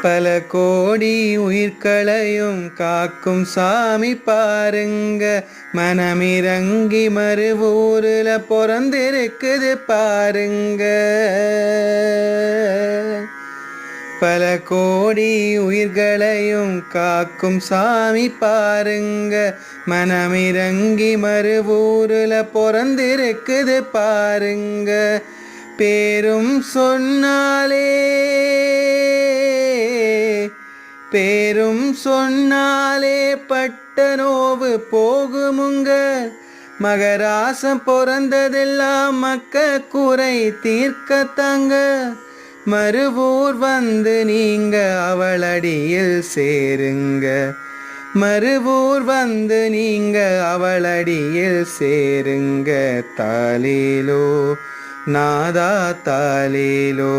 பல கோடி உயிர்களையும் காக்கும் சாமி பாருங்க, மனமிறங்கி மறுவூருல பொறந்திருக்குது பாருங்க. பல கோடி உயிர்களையும் காக்கும் சாமி பாருங்க, மனமிறங்கி மறுவூருல பொறந்திருக்குது பாருங்க. பேரும் சொன்னாலே பட்ட நோவு போகுமுங்க. மகராசம் பிறந்ததெல்லாம் மக்க குறை தீர்க்கத்தாங்க. மறுவூர் வந்து நீங்க அவளடியில் சேருங்க. மறுவூர் வந்து நீங்க அவளடியில் சேருங்க. தாலேலோ நாதா தாலேலோ.